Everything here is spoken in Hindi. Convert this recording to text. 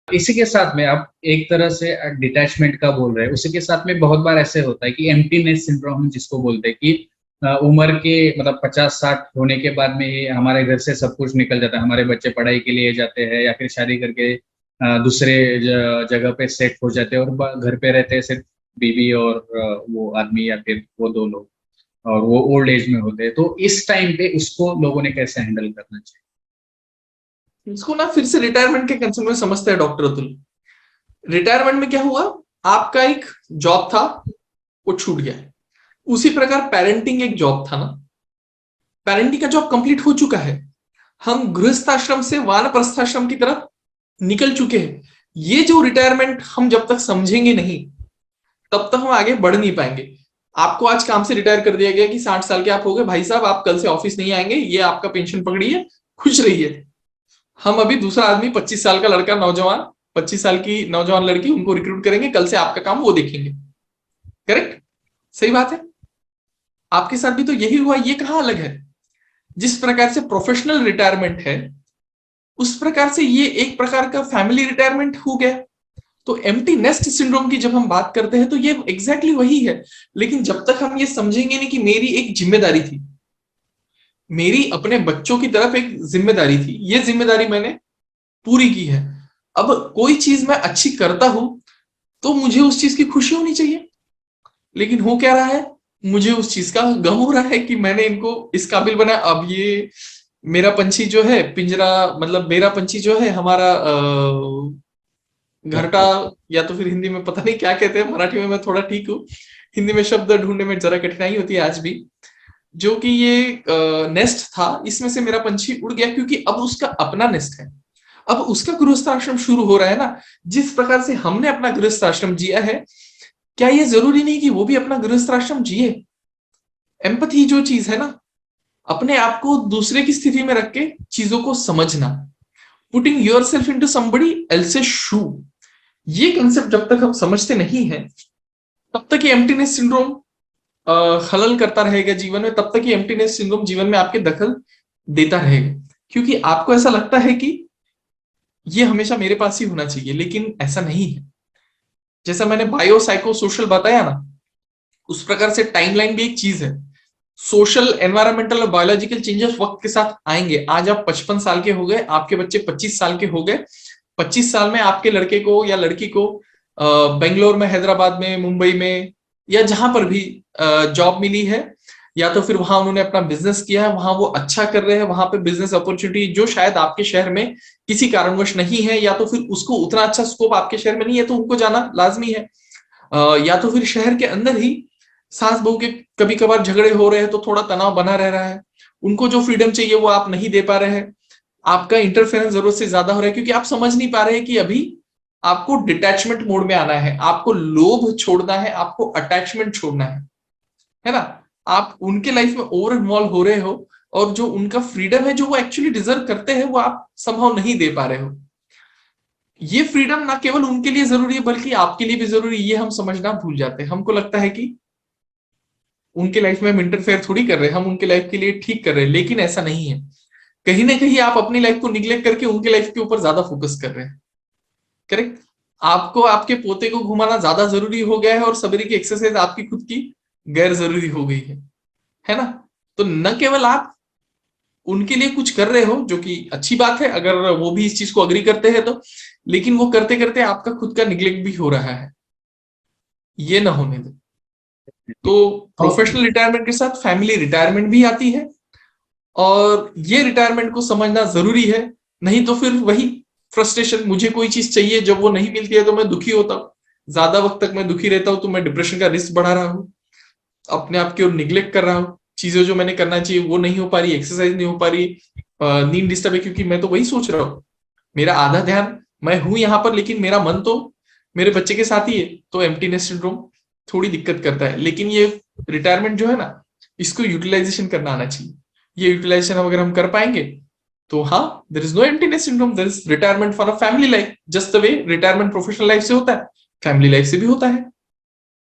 इसी के साथ में आप एक तरह से डिटैचमेंट का बोल रहे हैं, उसी के साथ में बहुत बार ऐसे होता है कि एम्प्टीनेस सिंड्रोम जिसको बोलते हैं कि उम्र के मतलब 50-60 होने के बाद में ही हमारे घर से सब कुछ निकल जाता है, हमारे बच्चे पढ़ाई के लिए जाते हैं या फिर शादी करके दूसरे जगह पे सेट हो जाते हैं और घर पे रहते हैं सिर्फ बीवी और वो आदमी या फिर वो दो लोग, और वो ओल्ड एज में होते हैं। तो इस टाइम पे उसको लोगों ने कैसे हैंडल करना चाहिए? इसको ना फिर से रिटायरमेंट के कंसेप्ट में समझते हैं डॉक्टर अतुल। रिटायरमेंट में क्या हुआ, आपका एक जॉब था वो छूट गया। उसी प्रकार पेरेंटिंग एक जॉब था ना, पेरेंटिंग का जॉब कंप्लीट हो चुका है, हम गृहस्थाश्रम से वानप्रस्थाश्रम की तरफ निकल चुके हैं। ये जो रिटायरमेंट हम जब तक समझेंगे नहीं तब तक हम आगे बढ़ नहीं पाएंगे। आपको आज काम से रिटायर कर दिया गया कि 60 साल के आप हो गए, भाई साहब आप कल से ऑफिस नहीं आएंगे, ये आपका पेंशन पकड़िए, खुश रहिए। हम अभी दूसरा आदमी 25 साल का लड़का नौजवान, 25 साल की नौजवान लड़की, उनको रिक्रूट करेंगे, कल से आपका काम वो देखेंगे। करेक्ट, सही बात है। आपके साथ भी तो यही हुआ, ये कहां अलग है? जिस प्रकार से प्रोफेशनल रिटायरमेंट है उस प्रकार से ये एक प्रकार का फैमिली रिटायरमेंट हो गया। तो एम्प्टी नेस्ट सिंड्रोम की जब हम बात करते हैं तो ये एग्जैक्टली वही है। लेकिन जब तक हम ये समझेंगे नहीं कि मेरी एक जिम्मेदारी थी, मेरी अपने बच्चों की तरफ एक जिम्मेदारी थी, ये जिम्मेदारी मैंने पूरी की है, अब कोई चीज मैं अच्छी करता हूं तो मुझे उस चीज की खुशी होनी चाहिए। लेकिन हो क्या रहा है, मुझे उस चीज का गम हो रहा है कि मैंने इनको इस काबिल बनाया। अब ये मेरा पंछी जो है पिंजरा, मतलब मेरा पंछी जो है हमारा घरटा, या तो फिर हिंदी में पता नहीं क्या कहते हैं, मराठी में मैं थोड़ा ठीक हूँ, हिंदी में शब्द ढूंढने में जरा कठिनाई होती है आज भी। जो कि ये नेस्ट था, इसमें से मेरा पंछी उड़ गया क्योंकि अब उसका अपना नेस्ट है, अब उसका गृहस्थाश्रम शुरू हो रहा है ना। जिस प्रकार से हमने अपना गृहस्थाश्रम जिया है, क्या ये जरूरी नहीं कि वो भी अपना गृहस्थाश्रम जिए? एम्पथी जो चीज है ना, अपने आप को दूसरे की स्थिति में रख के चीजों को समझना, putting yourself into somebody else's shoe, ये कंसेप्ट जब तक हम समझते नहीं है तब तक ये एम्प्टीनेस सिंड्रोम खलल करता रहेगा जीवन में, तब तक ये एम्प्टीनेस सिंड्रोम जीवन में आपके दखल देता रहेगा। क्योंकि आपको ऐसा लगता है कि ये हमेशा मेरे पास ही होना चाहिए, लेकिन ऐसा नहीं है। जैसा मैंने बायो साइको सोशल बताया ना, उस प्रकार से टाइमलाइन भी एक चीज है। सोशल, एनवायरमेंटल और बायोलॉजिकल चेंजेस वक्त के साथ आएंगे। आज आप 55 साल के हो गए, आपके बच्चे 25 साल के हो गए, 25 साल में आपके लड़के को या लड़की को बेंगलोर में, हैदराबाद में, मुंबई में या जहां पर भी जॉब मिली है, या तो फिर वहां उन्होंने अपना बिजनेस किया है, वहां वो अच्छा कर रहे हैं, वहां पे बिजनेस अपॉर्चुनिटी जो शायद आपके शहर में किसी कारणवश नहीं है, या तो फिर उसको उतना अच्छा स्कोप आपके शहर में नहीं है तो उनको जाना लाजमी है। या तो फिर शहर के अंदर ही सास बहू के कभी कभार झगड़े हो रहे हैं तो थोड़ा तनाव बना रह रहा है, उनको जो फ्रीडम चाहिए वो आप नहीं दे पा रहे हैं, आपका इंटरफेरेंस जरूरत से ज्यादा हो रहा है क्योंकि आप समझ नहीं पा रहे हैं कि अभी आपको डिटैचमेंट मोड में आना है, आपको लोभ छोड़ना है, आपको अटैचमेंट छोड़ना है ना। आप उनके लाइफ में ओवर इन्वॉल्व हो रहे हो और जो उनका फ्रीडम है जो वो एक्चुअली डिजर्व करते हैं वो आप संभव नहीं दे पा रहे हो। ये फ्रीडम ना केवल उनके लिए जरूरी है बल्कि आपके लिए भी जरूरी, ये हम समझना भूल जाते हैं। हमको लगता है कि उनके लाइफ में हम इंटरफेयर थोड़ी कर रहे हैं, हम उनके लाइफ के लिए ठीक कर रहे हैं, लेकिन ऐसा नहीं है। कहीं ना कहीं आप अपनी लाइफ को निग्लेक्ट करके उनके लाइफ के ऊपर ज्यादा फोकस कर रहे हैं। करेक्ट, आपको आपके पोते को घुमाना ज्यादा जरूरी हो गया है और सबरी की एक्सरसाइज आपकी खुद की गैर जरूरी हो गई है ना। तो न केवल आप उनके लिए कुछ कर रहे हो जो कि अच्छी बात है अगर वो भी इस चीज को अग्री करते हैं तो, लेकिन वो करते करते आपका खुद का निग्लेक्ट भी हो रहा है, ये ना होने दे। तो प्रोफेशनल रिटायरमेंट के साथ फैमिली रिटायरमेंट भी आती है और ये रिटायरमेंट को समझना जरूरी है। नहीं तो फिर वही फ्रस्ट्रेशन, मुझे कोई चीज चाहिए जब वो नहीं मिलती है तो मैं दुखी होता हूँ, ज्यादा वक्त तक मैं दुखी रहता हूं तो मैं डिप्रेशन का रिस्क बढ़ा रहा हूँ, अपने आप की ओर निग्लेक्ट कर रहा हूँ, चीजें जो मैंने करना चाहिए वो नहीं हो पा रही, एक्सरसाइज नहीं हो पा रही, नींद डिस्टर्ब है क्योंकि मैं तो वही सोच रहा हूँ, मेरा आधा ध्यान मैं हूं यहाँ पर लेकिन मेरा मन तो मेरे बच्चे के साथ ही है। तो एम्प्टीनेस सिंड्रोम थोड़ी दिक्कत करता है। लेकिन ये रिटायरमेंट जो है ना, इसको यूटिलाइजेशन करना आना चाहिए। ये यूटिलाइजेशन अगर हम कर पाएंगे तो हाँ, there is no emptiness syndrome, there is retirement for a family life, just the way retirement professional life से होता है, फैमिली लाइफ से भी होता है।